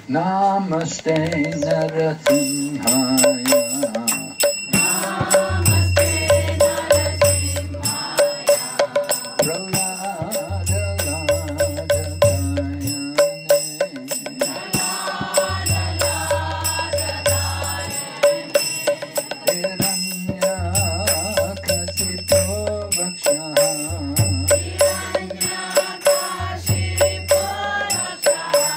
Namaste Narasimhaya. Namaste Narasimhaya. Prahlada Ladadayane. Prahlada Ladadayane. Hiranyakasipo Vakshaha. Hiranyakashipo Vakshaha.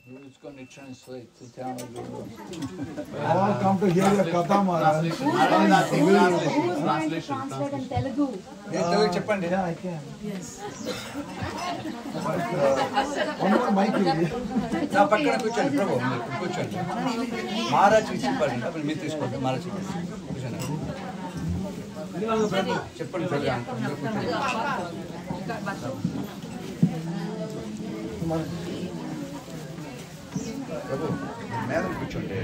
Who's going to translate to Telugu? All come to hear your katha, Maharaj. Translate in Telugu. చెప్పండి. Yeah, I can. Yes. One more mic here. నా పక్కన కూర్చోండి ప్రభు, మీరు కూర్చోండి. మహారాజ్ చెప్పండి, అప్పుడు మీరు తీసుకోండి. మహారాజ్ కూర్చోండి. చెప్పండి ప్రభు. ప్రభు మీద కూర్చోండి.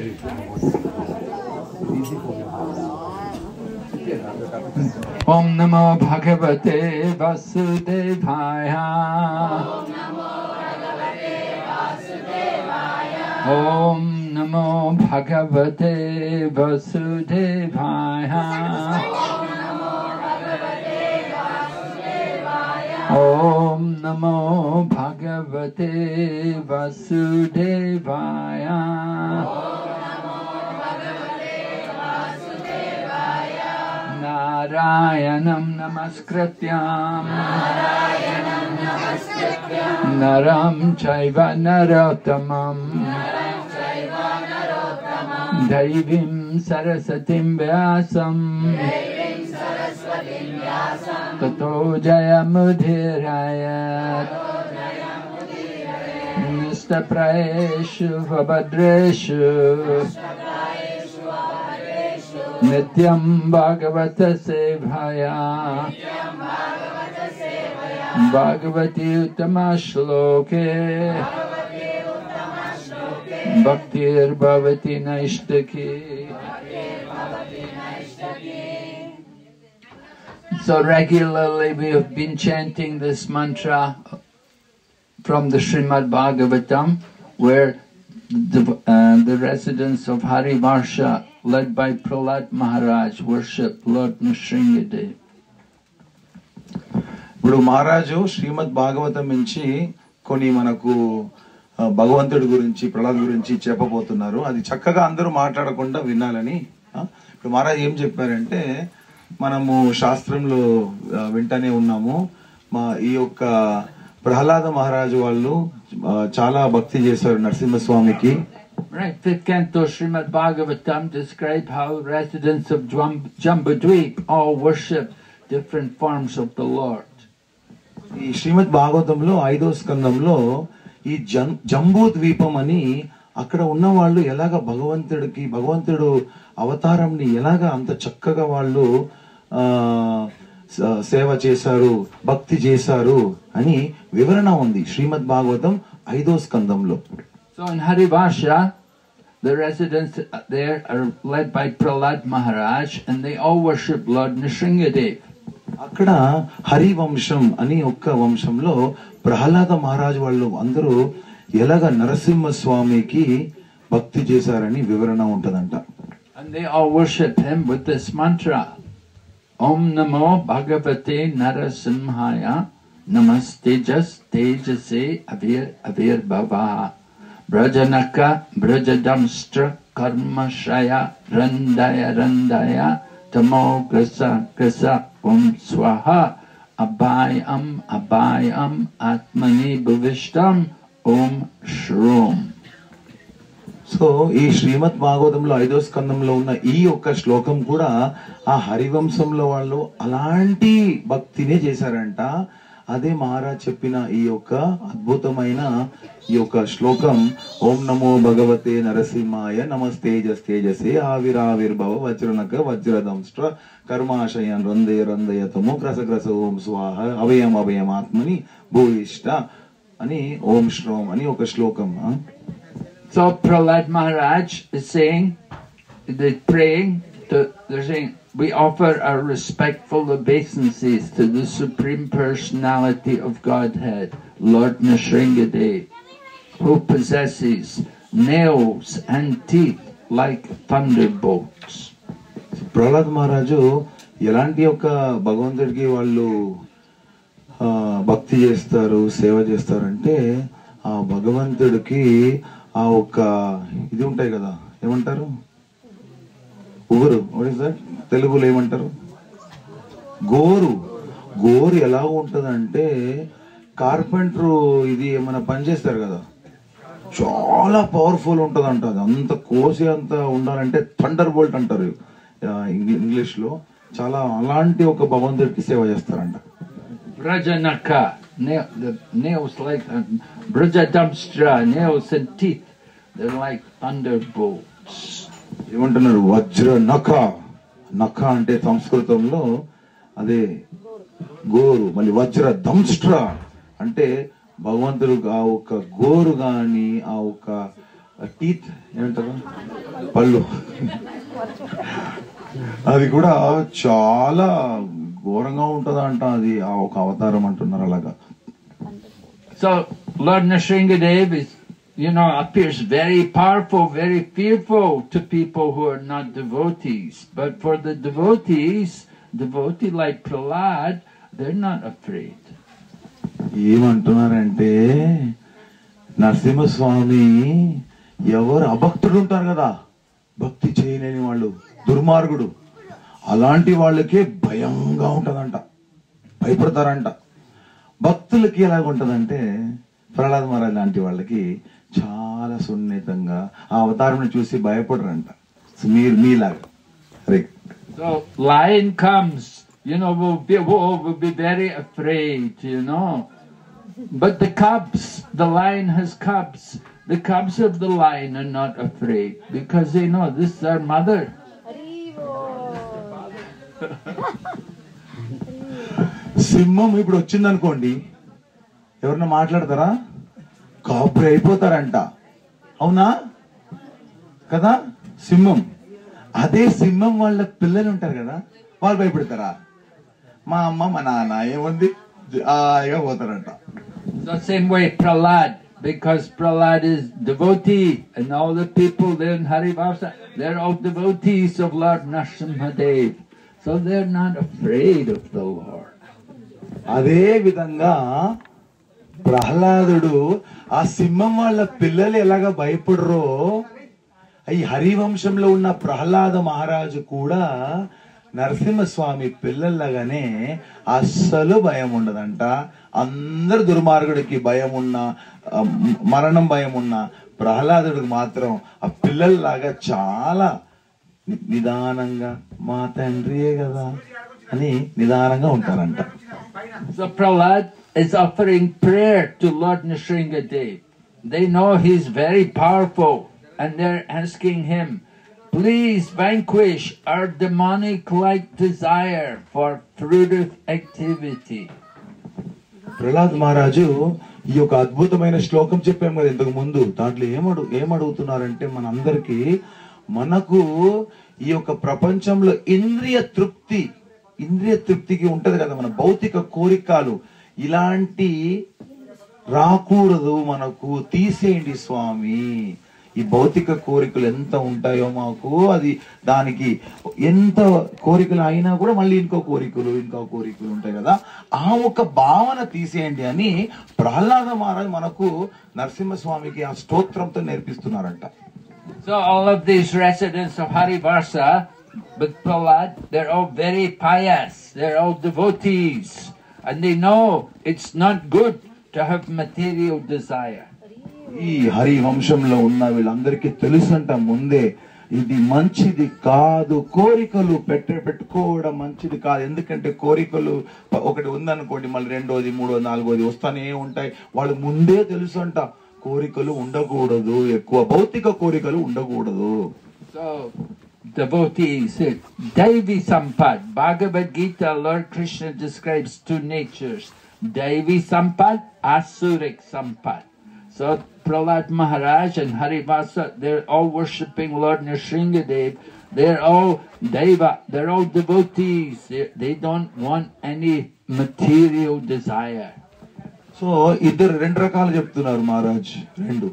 Om Namo Bhagavate Vasudevaya. Om Namo Bhagavate Vasudevaya. Om Namo Bhagavate Vasudevaya. Narayanam Namaskrityam Naram Chaiva Narottamam Daivim Sarasatim Vyasam Tato Jayamudhirayat Nistapraeshu Vabhadreshu Nityam Bhagavata Sevaya Bhagavati Uttama Shloke Bhaktir Bhavati Naishtaki. So regularly we have been chanting this mantra from the Srimad Bhagavatam, where the residents of Harivarsha, led by Prahlad Maharaj, worship Lord Nrsingadev. ఇప్పుడు మహారాజు శ్రీమద్ భాగవతం నుంచి కొన్ని మనకు భగవంతుడి గురించి ప్రహ్లాద్ గురించి చెప్పబోతున్నారు. అది చక్కగా అందరూ మాట్లాడకుండా వినాలని. ఇప్పుడు మహారాజ్ ఏం చెప్పారంటే, మనము శాస్త్రంలో వింటనే ఉన్నాము, ఈ యొక్క ప్రహ్లాద మహారాజు వాళ్ళు చాలా భక్తి చేశారు నరసింహస్వామికి. Right, 5th canto Srimad Bhagavatam described how residents of Jambudweep all worship different forms of the Lord. ఈ శ్రీమద్ భాగవతంలో 5వ స్కందంలో ఈ జంబూ ద్వీపం అని అక్కడ ఉన్న వాళ్ళు ఎలాగ భగవంతుడు అవతారంని ఎలాగ అంత చక్కగా వాళ్ళు సేవ చేశారు, భక్తి చేశారు అని వివరణ ఉంది శ్రీమద్ భాగవతం 5వ స్కందంలో. So in Harivarsha, the residents there are led by Prahlad Maharaj, and they all worship Lord Nrsingadev. అక్కడ హరివంశం అని ఒక్క వంశంలో ప్రహ్లాద మహారాజ్ వాళ్ళు అందరూ ఎలాగ నరసింహస్వామికి భక్తి చేశారని వివరణ ఉంటదంట. And they all worship him with this mantra, Om Namo Bhagavate Narasimhaya Namastejas Tejase Avir Bhava Brajanaka Brajadamstra Karmashaya Randaya Tamo Grasa Om Swaha Abhayam Atmani Bhuvishtam Om Shrom. So ఈ శ్రీమద్ భాగవతంలో 5వ స్కందంలో ఉన్న ఈ ఒక్క శ్లోకం కూడా ఆ హరివంశంలో వాళ్ళు అలాంటి భక్తినే చేశారంట. అదే మహారాజ్ చెప్పిన ఈ యొక్క అద్భుతమైన ఈ యొక్క శ్లోకం, ఓం నమో భగవతే నరసింహాయ నమస్తేజస్తేజసే ఆవిరావిర్భవ వజ్రనక వజ్రదంష్ట్ర కర్మాశయన్ రందయతము గ్రసగ్రస ఓం స్వాహ అభయం ఆత్మని భూయిష్ట అని ఓం శ్రోం అని ఒక శ్లోకం. So Prahlad Maharaj is saying, they're praying, they're saying, we offer our respectful obeisances to the Supreme Personality of Godhead, Lord Nrsingadev, who possesses nails and teeth like thunderbolts. Prahlad మహారాజు ఎలాంటి ఒక భగవంతుడికి వాళ్ళు భక్తి చేస్తారు, సేవ చేస్తారంటే, ఆ భగవంతుడికి ఆ ఒక్క ఇది ఉంటాయి కదా, ఏమంటారు, ఉగురు, వాట్ ఇస్ దట్ తెలుగులో ఏమంటారు, గోరు ఎలా ఉంటదంటే, కార్పెంటర్ ఇది ఏమైనా పని చేస్తారు కదా, చాలా పవర్ఫుల్ ఉంటుందంట. అది అంత కోసి అంత ఉండాలంటే థండర్ బోల్ట్ అంటారు ఇంగ్లీష్ లో. చాలా అలాంటి ఒక భగవంతుడికి సేవ చేస్తారంట. Brajanaka, the nails like Brajadamstra, nails and teeth, they're like thunderbolts. ఏమంటున్నారు? వజ్ర నఖ. నఖ అంటే సంస్కృతంలో అదే గోరు, మళ్ళీ వజ్ర దంస్ట్ర అంటే భగవంతుడు ఆ ఒక గోరు గాని ఆ ఒక టీత్ ఏమంటారు పళ్ళు, అది కూడా చాలా ఘోరంగా ఉంటదంట. అది ఆ ఒక అవతారం అంటున్నారు అలాగా. So Lord Nrsingadev is, appears very powerful, very fearful to people who are not devotees. But for the devotees, devotee like Prahlad, they're not afraid. ఏమంటున్నారంటే నరసింహస్వామి ఎవరు అభక్తుడు ఉంటారు కదా, భక్తి చేయలేని వాళ్ళు, దుర్మార్గుడు, అలాంటి వాళ్ళకే భయంగా ఉంటదంట, భయపడతారంట. భక్తులకి ఎలాగుంటదంటే ప్రహ్లాద్ మహారాజ్ లాంటి వాళ్ళకి చాలా సున్నితంగా ఆ అవతారం చూసి భయపడరంట. మీలాగా. So lion comes, we'll be very afraid, But the cubs, the lion has cubs. The cubs of the lion are not afraid because they know this is our mother. సింహం ఇప్పుడు వచ్చింది అనుకోండి, ఎవరన్నా మాట్లాడతారా? కాపురి అయిపోతారంట. అవునా కదా? సింహం. అదే సింహం వాళ్ళ పిల్లలు ఉంటారు కదా, వాళ్ళు భయపడతారా? మా అమ్మ మా నాన్న ఏముంది హాయిగా పోతారంట. The same way Prahlad, because Prahlad is devotee and all the people there in Harivamsa, they're all devotees of Lord Nrsimhadev. So they're not afraid of the Lord. అదే విధంగా ప్రహ్లాదుడు ఆ సింహం వాళ్ళ పిల్లలు ఎలాగా భయపడరో, ఈ హరివంశంలో ఉన్న ప్రహ్లాద మహారాజు కూడా నరసింహస్వామి పిల్లల్లాగానే అస్సలు భయం ఉండదంట. అందరు దుర్మార్గుడికి భయం ఉన్నా, మరణం భయం ఉన్నా, ప్రహ్లాదుడికి మాత్రం ఆ పిల్లల్లాగా చాలా నిదానంగా మా తండ్రియే కదా అని నిదానంగా ఉంటారంట. So Prahlad is offering prayer to Lord Nrsingadev. They know he's very powerful and they're asking him, please vanquish our demonic-like desire for fruitive activity. Prahlad మహారాజు ఈ యొక్క అద్భుతమైన శ్లోకం చెప్పాము కదా ఇంతకు ముందు. దాంట్లో ఏమడుగుతున్నారంటే మనందరికీ, మనకు ఈ యొక్క ప్రపంచంలో ఇంద్రియ తృప్తికి ఉంటది కదా, మన భౌతిక కోరికలు ఇలాంటి రాకూడదు, మనకు తీసేయండి స్వామి. ఈ భౌతిక కోరికలు ఎంత ఉంటాయో మాకు, అది దానికి ఎంత కోరికలు అయినా కూడా మళ్ళీ ఇంకో కోరికలు ఉంటాయి కదా, ఆ ఒక భావన తీసేయండి అని ప్రహ్లాద మహారాజ్ మనకు నరసింహస్వామికి ఆ స్తోత్రంతో నేర్పిస్తున్నారంట. So all of these residents of Harivarsa, but Prahlad, they're all very pious, they're all devotees, and they know it's not good to have material desire. ఈ హరి వంశంలో ఉన్న వీళ్ళందరికీ తెలుసంట ముందే, ఇది మంచిది కాదు, కోరికలు పెట్టుకోవడం మంచిది కాదు. ఎందుకంటే కోరికలు ఒకటి ఉందనుకోండి, మళ్ళీ రెండోది మూడోది నాలుగోది వస్తానే ఉంటాయి. వాళ్ళు ముందే తెలుసంట కోరికలు ఉండకూడదు, ఎక్కువ భౌతిక కోరికలు ఉండకూడదు. So devotees, Daivi Sampad, Bhagavad Gita, Lord Krishna describes two natures, Daivi Sampad, Asuric Sampad. So Prahlad Maharaj and Harivasa, they're all worshipping Lord Nrsingadev. They're all Deva, they're all devotees. They don't want any material desire. So ఇద్దరు రెండు రకాలు చెప్తున్నారు మహారాజ్. రెండు,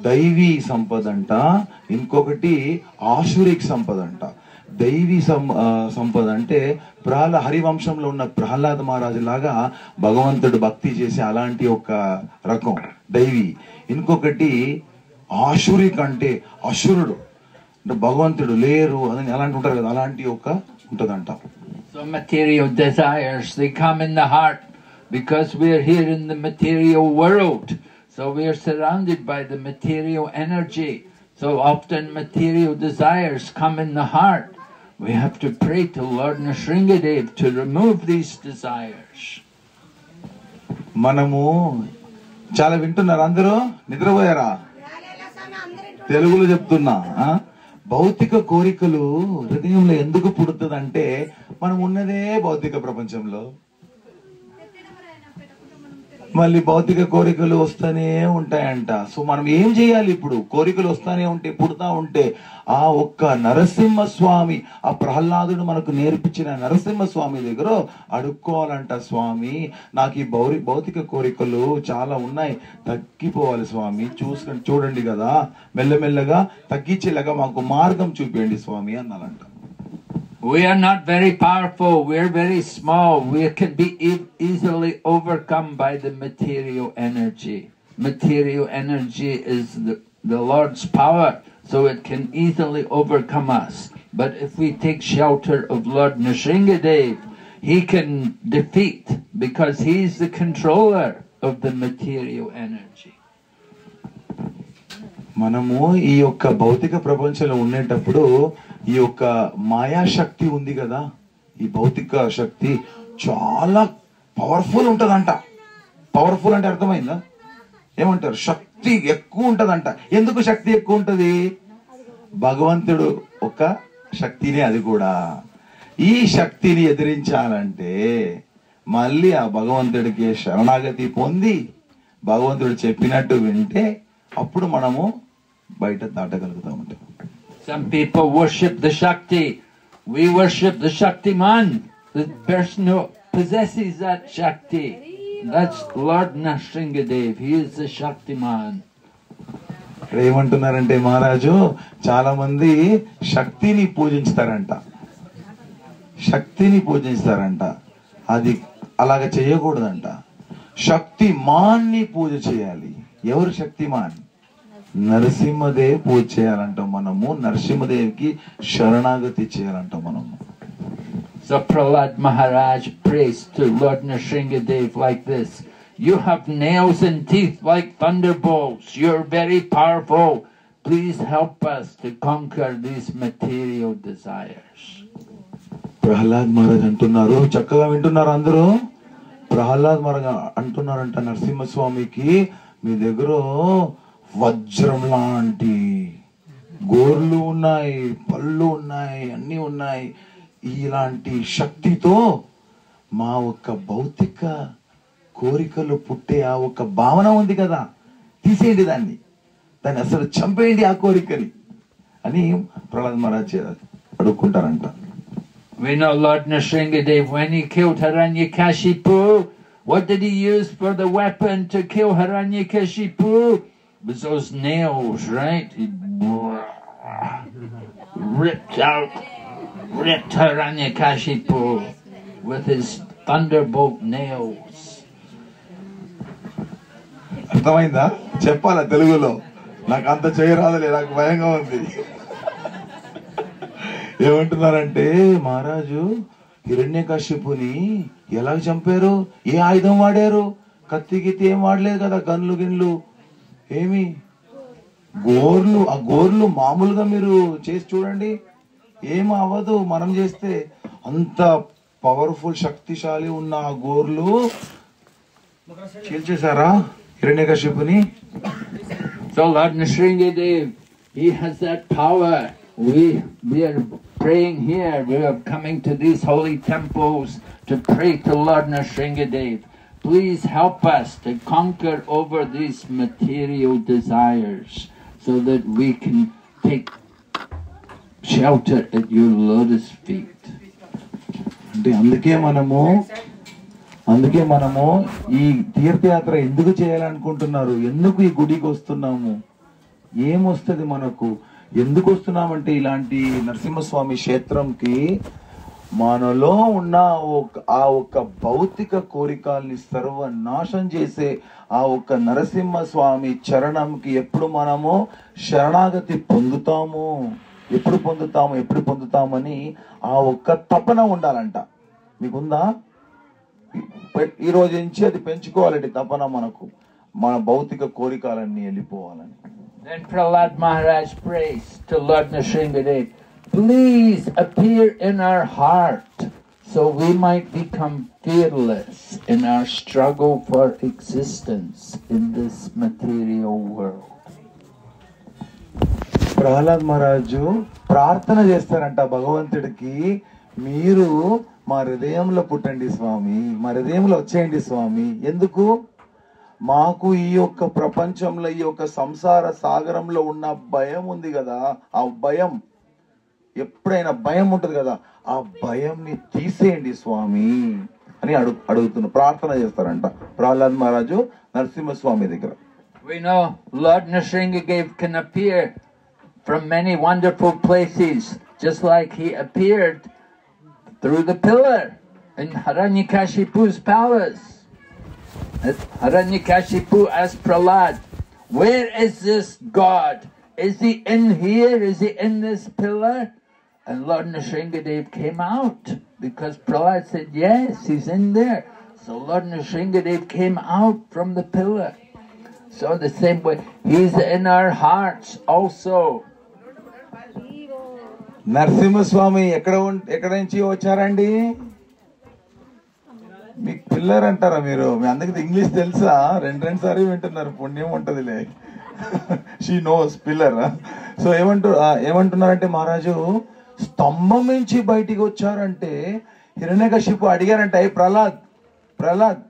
దైవీ సంపద అంట, ఇంకొకటి ఆసురిక్ సంపద అంట. దైవీ సంపద అంటే హరివంశంలో ఉన్న ప్రహ్లాద మహారాజు లాగా భగవంతుడు భక్తి చేసే అలాంటి ఒక రకం దైవీ. ఇంకొకటి ఆసురిక్ అంటే అసురుడు, అంటే భగవంతుడు లేరు అని అలాంటి ఉంటారు కదా, అలాంటి ఒక ఉంటదంట. So material desires, they come in the heart because we are here in the material world. So we are surrounded by the material energy. So often material desires come in the heart. We have to pray to Lord Nrsingadev to remove these desires. మనము చాలా వింటున్నారు అందరూ నిద్రపోయారా తెలుగులో చెప్తున్నా భౌతిక కోరికలు హృదయంలో ఎందుకు పుడుతుందంటే మనం ఉన్నదే భౌతిక ప్రపంచంలో మళ్ళీ భౌతిక కోరికలు వస్తూనే ఉంటాయంట. సో మనం ఏం చేయాలి? ఇప్పుడు కోరికలు వస్తానే ఉంటే పుడతా ఉంటే ఆ ఒక్క నరసింహస్వామి, ఆ ప్రహ్లాదుడు మనకు నేర్పించిన నరసింహస్వామి దగ్గర అడుక్కోవాలంట. స్వామి నాకు ఈ భౌతిక కోరికలు చాలా ఉన్నాయి, తగ్గిపోవాలి స్వామి, చూడండి కదా, మెల్లమెల్లగా తగ్గించేలాగా మాకు మార్గం చూపించండి స్వామి అన్నాలంట. We are not very powerful, we are very small, we can be easily overcome by the material energy. Material energy is the Lord's power, so it can easily overcome us. But if we take shelter of Lord Nrsingadev, he can defeat, because he is the controller of the material energy. మనము ఈ యొక్క భౌతిక ప్రపంచంలో ఉండేటప్పుడు ఈ యొక్క మాయాశక్తి ఉంది కదా, ఈ భౌతిక శక్తి చాలా పవర్ఫుల్ ఉంటదంట. పవర్ఫుల్ అంటే అర్థమైందా? ఏమంటారు? శక్తి ఎక్కువ ఉంటదంట. ఎందుకు శక్తి ఎక్కువ ఉంటది? భగవంతుడు ఒక శక్తిని, అది కూడా ఈ శక్తిని ఎదిరించాలంటే మళ్ళీ ఆ భగవంతుడికి శరణాగతి పొంది భగవంతుడు చెప్పినట్టు వింటే అప్పుడు మనము బయట దాటగలుగుతామంట. Some people worship the Shakti. We worship the Shaktiman, the person who possesses that Shakti. That's Lord Nrsingadev. He is the Shaktiman. ఏమంటున్నారంటే మహారాజు, చాలా మంది శక్తిని పూజించుతారంట, శక్తిని పూజిస్తారంట. అది అలాగ చేయకూడదంట. శక్తిమాన్ని పూజ చేయాలి. ఎవరు శక్తిమాన్? నరసింహదేవ్ పూజ చేయాలంట. మనము నరసింహదేవ్కి శరణాగతి చేయాలంట మనము. So Prahlad Maharaj prays to Lord Nrsingadev like this: you have nails and teeth like thunderbolts. You're very powerful. Please help us to conquer these material desires. Prahlad Maharaj అంటున్నారు, చక్కగా వింటున్నారు అందరూ. ప్రహ్లాద్ మహారాజ్ అంటున్నారంట నరసింహస్వామికి, మీ దగ్గర వజ్రం లాంటి గోర్లు ఉన్నాయి, పళ్ళు ఉన్నాయి, అన్ని ఉన్నాయి. ఇలాంటి శక్తితో మా ఒక్క భౌతిక కోరికలు పుట్టే ఆ ఒక్క భావన ఉంది కదా, తీసేయండి దాన్ని అసలు చంపేయండి ఆ కోరికని అని Prahlad Maharaj అడుక్కుంటారంట. We know Lord Nrsingadev, when he killed Hiranyakashipu, what did he use for the weapon to kill Hiranyakashipu? It was those nails, right? He ripped Hiranyakashipu with his thunderbolt nails. అర్థమైందా? చెప్పాలా తెలుగులో? నాకు అంత చేయరాదులే, నాకు భయంగా ఉంది. ఏమంటున్నారంటే మహారాజు హిరణ్యకశిపుని ఎలా చంపారు? ఏ ఆయుధం వాడారు? కత్తి గిత్తి ఏం వాడలేదు కదా, గన్లు గిన్లు ఏమి, గోర్లు. ఆ గోర్లు మామూలుగా మీరు చేసి చూడండి, ఏం అవ్వదు. మనం చేస్తే అంత పవర్ఫుల్ శక్తిశాలి ఉన్న ఆ గోర్లు చీల్చేశారా హిరణ్యకశిపుని? So Lord Nrsingadev, he has that power. We are praying here. We are coming to these holy temples to pray to Lord Nrsingadev. Please help us to conquer over these material desires so that we can take shelter at your lotus feet. అంటే అందుకే మనము ఈ తీర్థయాత్ర ఎందుకు చేయాలనుకుంటున్నారు? ఎందుకు ఈ గుడికి వస్తున్నాము? ఏమొస్తుంది మనకు? ఎందుకు వస్తున్నామంటే ఇలాంటి నరసింహస్వామి క్షేత్రంకి మనలో ఉన్న ఆ ఒక్క భౌతిక కోరికల్ని సర్వనాశం చేసే ఆ ఒక్క నరసింహస్వామి చరణంకి ఎప్పుడు మనము శరణాగతి పొందుతాము, ఎప్పుడు పొందుతామని ఆ ఒక్క తపన ఉండాలంట. మీకుందా? ఈ రోజు నుంచి అది పెంచుకోవాలండి తపన మనకు. మన భౌతిక కోరికలన్నీ వెళ్ళిపోవాలని. Then Prahlad Maharaj prays to Lord Nrsingadev, please appear in our heart so we might become fearless in our struggle for existence in this material world. Prahlad మహారాజు ప్రార్థన చేస్తారంట భగవంతుడికి, మీరు మా హృదయంలో పుట్టండి స్వామి, మా హృదయంలో వచ్చేయండి స్వామి. ఎందుకు? మాకు ఈ యొక్క ప్రపంచంలో ఈ యొక్క సంసార సాగరంలో ఉన్న భయం ఉంది కదా, ఆ భయం ఎప్పుడైనా భయం ఉంటుంది కదా, ఆ భయంని తీసేయండి స్వామి అని ప్రార్థన చేస్తారంట ప్రహ్లాద్ మహారాజు నరసింహస్వామి దగ్గర. We know Lord Nrsingadev can appear from many wonderful places, just like he appeared through the pillar in Hiranyakashipu's palace. Hiranyakashipu asked Prahlad, where is this God? Is he in here? Is he in this pillar? And Lord Nrsingadev came out because Prahlad said, yes, he's in there. So Lord Nrsingadev came out from the pillar. So the same way, he's in our hearts also. Narasimhaswamy ఎక్కడ నుంచి వచ్చారండి? మీకు pillar అంటారా మీరు? మీ అందరికి English తెలుసా? రెండు సార్లు వింటున్నారు, పుణ్యం ఉంటదిలే. She knows pillar. సో ఏమంటున్నారంటే మహారాజు స్తంభం నుంచి బయటికి వచ్చారంటే హిరణ్యకశిపు అడిగారంట, ప్రహ్లాద్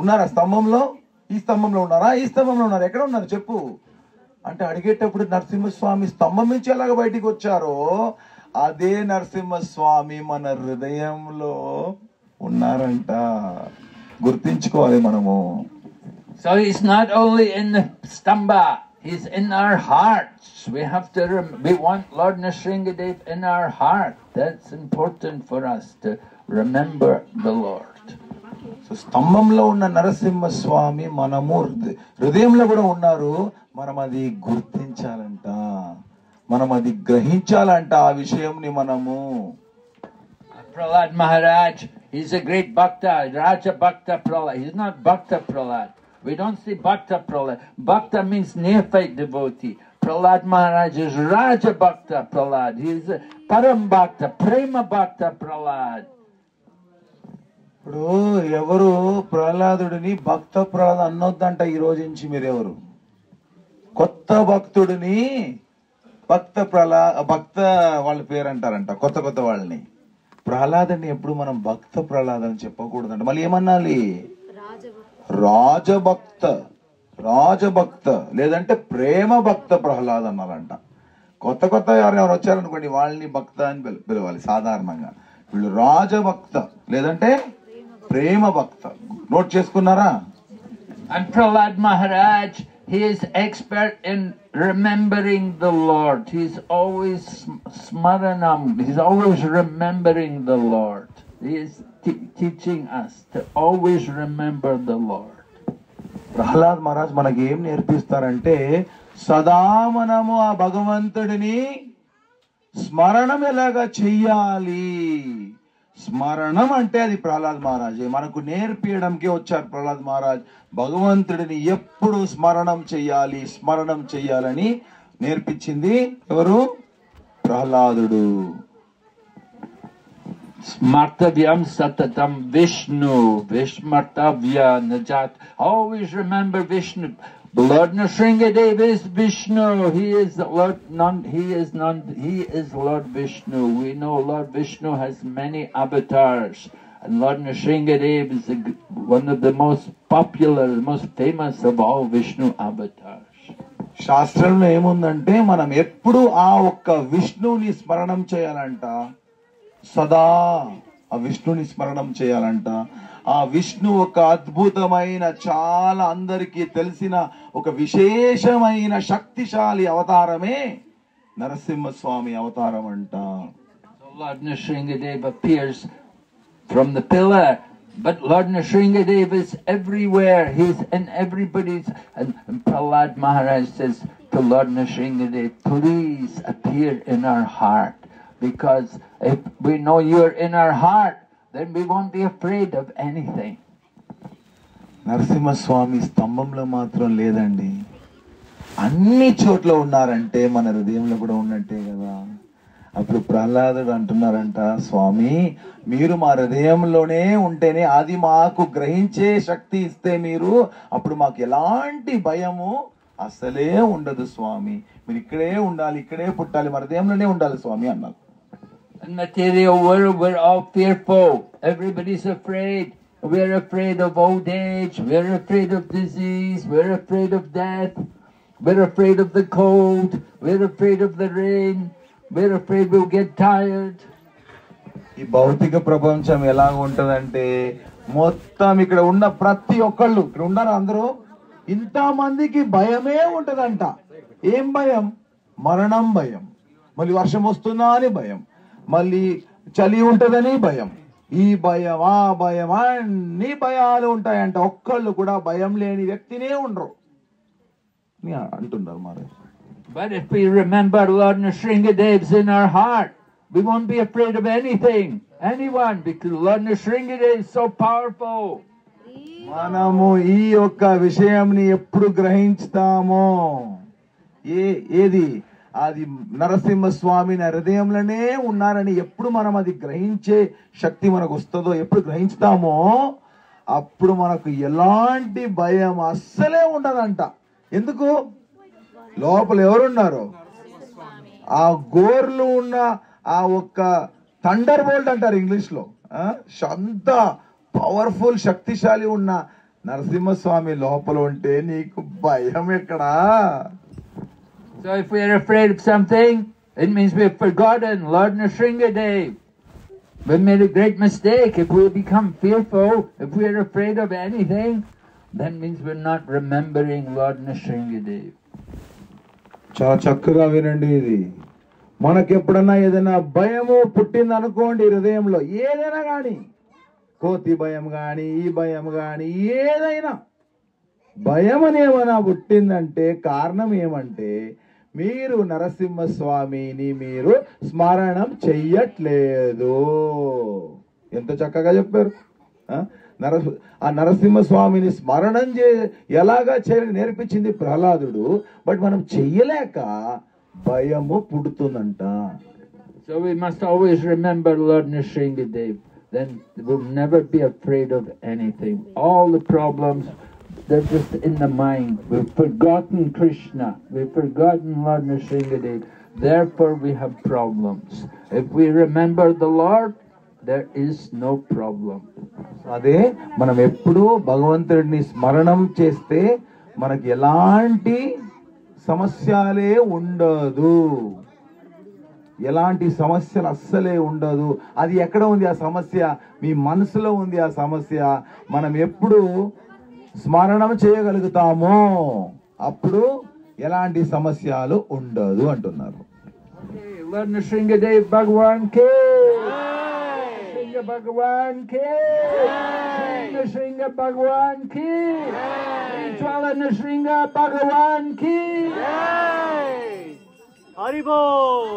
ఉన్నారా స్తంభంలో? ఈ స్తంభంలో ఉన్నారా? ఈ స్తంభంలో ఉన్నారు. ఎక్కడ ఉన్నారు చెప్పు అంటే అడిగేటప్పుడు నరసింహస్వామి స్తంభం నుంచి ఎలాగ బయటికి వచ్చారో అదే నరసింహస్వామి మన హృదయంలో ఉన్నారంట. గుర్తించుకోవాలి మనము. So he's not only in the stamba, he's in our hearts. We have to we want Lord Nrsingadev in our heart. That's important for us to remember the Lord. So స్తంభంలో ఉన్న నరసింహస్వామి మనము హృదయంలో కూడా ఉన్నారు. మనం అది గుర్తించాలంట, మనం అది గ్రహించాలంట ఆ విషయంని మనము. Prahlad Maharaj, he's a great bhakta, Raja Bhakta Prahlad. He's not Bhakta Prahlad. We don't say Bhakta Prahlad. Bhakta means neophyte devotee. Prahlad Maharaj is Raja Bhakta Prahlad. He is Param Bhakta, Prema Bhakta Prahlad. ఇప్పుడు ఎవరు ప్రహ్లాదుడిని భక్త ప్రహ్లాద్ అన్నొద్దంట ఈ రోజు నుంచి. మీరెవరు? కొత్త భక్తుడిని భక్త వాళ్ళ పేరు అంటారంట, కొత్త వాళ్ళని. ప్రహ్లాదుని ఎప్పుడు మనం భక్త ప్రహ్లాద్ అని చెప్పకూడదంట. మళ్ళీ ఏమన్నాలి? రాజభక్త లేదంటే ప్రేమ భక్త ప్రహ్లాద్ అన్నారంట. కొత్త ఎవరు వచ్చారనుకోండి వాళ్ళని భక్త అని పిలవాలి సాధారణంగా. వీళ్ళు రాజభక్త లేదంటే ప్రేమ భక్త. నోట్ చేసుకున్నారా? And Prahlad Maharaj, he is expert in remembering the Lord. He's always smaranam. He's always remembering the Lord. He is teaching us to always remember the Lord. Prahlad Maharaj మనకి ఏం నేర్పిస్తారంటే సదా మనము ఆ భగవంతుడిని స్మరణం ఎలాగా చెయ్యాలి. స్మరణం అంటే అది ప్రహ్లాద్ మహారాజే మనకు నేర్పియడానికి వచ్చారు. ప్రహ్లాద్ మహారాజ్ భగవంతుడిని ఎప్పుడు స్మరణం చెయ్యాలని నేర్పించింది ఎవరు? ప్రహ్లాదుడు. Smartavyam satatam Vishnu, Vishmartavya najat. Always remember Vishnu. Lord Nrsingadev is Vishnu. He is Lord. He is Lord Vishnu. We know Lord Vishnu has many avatars, and Lord Nrsingadev is one of the most popular, the most famous of all Vishnu avatars. శాస్త్రంలో ఏముందంటే మనం ఎప్పుడు ఆ ఒక్క విష్ణుని స్మరణం చేయాలంట. సదా ఆ విష్ణుని స్మరణం చేయాలంట. ఆ విష్ణు ఒక అద్భుతమైన చాలా అందరికీ తెలిసిన ఒక విశేషమైన శక్తిశాలి అవతారమే నరసింహస్వామి అవతారం అంట. Lord Nrsingadev appears from the pillar, but Lord Nrsingadev is everywhere. He's in everybody's. And Prahlad Maharaj says to Lord Nrsingadev, please appear in our heart, because if we know you're in our heart, then we won't be afraid of anything. Narasimhaswamy స్తంభంలో మాత్రం లేదండి, అన్ని చోట్ల ఉన్నారంటే మన హృదయంలో కూడా ఉన్నట్టే కదా. అప్పుడు ప్రహ్లాదుడు అంటున్నారంట, స్వామి మీరు మా హృదయంలోనే ఉంటేనే, అది మాకు గ్రహించే శక్తి ఇస్తే మీరు, అప్పుడు మాకు ఎలాంటి భయము అసలే ఉండదు స్వామి. మీరు ఇక్కడే ఉండాలి, ఇక్కడే పుట్టాలి, మా హృదయంలోనే ఉండాలి స్వామి అన్నారు. In material world, we're all fearful. Everybody's afraid. We're afraid of old age. We're afraid of disease. We're afraid of death. We're afraid of the cold. We're afraid of the rain. We're afraid we'll get tired. ఈ భౌతిక ప్రపంచం ఎలా ఉంటదంటే, మొత్తం ఇక్కడ ఉన్న ప్రతి ఒక్కళ్ళు, ఇక్కడ ఉన్నారు అందరూ, ఇంతమందికి భయమే ఉంటదంట. ఏం భయం? మరణం భయం, మళ్ళీ వర్షం వస్తుందా అని భయం, మళ్ళీ చలి ఉంటదని భయం, ఈ భయం ఆ భయం, అన్ని భయాలు ఉంటాయంట. ఒక్కళ్ళు కూడా భయం లేని వ్యక్తినే ఉండరు అంటున్నారు మరి. But if we remember Lord Nrsingadev's in our heart, we won't be afraid of anything, anyone, because Lord Nrsingadev is so powerful. మనము ఈ యొక్క విషయంని ఎప్పుడు గ్రహించుతామో, ఏది అది నరసింహస్వామి హృదయంలోనే ఉన్నారని ఎప్పుడు మనం అది గ్రహించే శక్తి మనకు వస్తుందో, ఎప్పుడు గ్రహించుతామో అప్పుడు మనకు ఎలాంటి భయం అస్సలే ఉండదంట. ఎందుకు? లోపల ఎవరున్నారు? ఆ గోర్లు ఉన్న ఆ ఒక్క థండర్ బోల్ట్ అంటారు ఇంగ్లీష్ లో, అంత పవర్ఫుల్ శక్తిశాలి ఉన్న నరసింహస్వామి లోపల ఉంటే నీకు భయం ఎక్కడా? So if we are afraid of something, it means we have forgotten Lord Nrsingadev. We made a great mistake. If we become fearful, if we are afraid of anything, that means we're not remembering Lord Nrsingadev. చాలా చక్కగా వినండి. ఇది మనకి ఎప్పుడన్నా ఏదైనా భయము పుట్టింది అనుకోండి హృదయంలో, ఏదైనా కానీ, కోతి భయం కానీ, ఈ భయం కానీ, ఏదైనా భయం అని ఏమైనా పుట్టిందంటే కారణం ఏమంటే మీరు నరసింహస్వామిని మీరు స్మరణం చెయ్యట్లేదు. ఎంత చక్కగా చెప్పారు. ఆ నరసింహస్వామిని స్మరణం ఎలాగా నేర్పించింది ప్రహ్లాదుడు. బట్ మనం చెయ్యలేక భయము పుడుతుందంట. So we must always remember Lord Nrsingadev. Then we'll never be afraid of anything. All the problems, they're just in the mind. We've forgotten Krishna. We've forgotten Lord Nrsingadev. Therefore we have problems. If we remember the Lord, there is no problem. అదే మనం ఎప్పుడు భగవంతుడిని స్మరణం చేస్తే మనకి ఎలాంటి సమస్యలే ఉండదు, ఎలాంటి సమస్యలు అస్సలే ఉండదు. అది ఎక్కడ ఉంది ఆ సమస్య? మీ మనసులో ఉంది ఆ సమస్య. మనం ఎప్పుడు స్మరణం చేయగలుగుతామో అప్పుడు ఎలాంటి సమస్యలు ఉండదు అంటున్నారు. Lord Nrsingadev Bhagwan ke, Nrsinga Bhagwan ke, Nrsinga Bhagwan ki, Jwala Nrsinga Bhagwan ki. Haribol.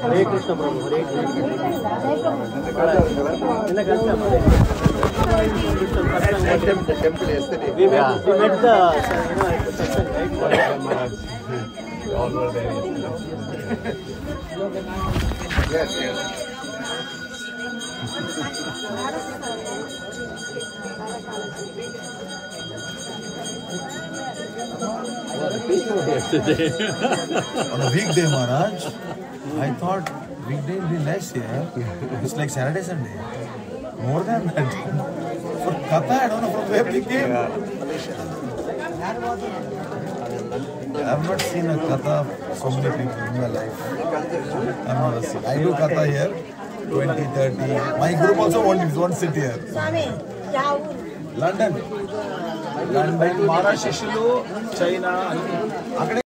Hare Krishna Prabhu, Hare Krishna. We met the satsang, right? All were there. Yes, yes. On a weekday, Maharaj, I thought weekday will be less here. It's like Saturday, Sunday. More than that. For Katha, I don't know from where we came. I have not seen a Katha so many people in my life. I have never seen. I do Katha here, 20, 30. My group also won't sit here. London. Maharaj శిష్యులు China అక్కడే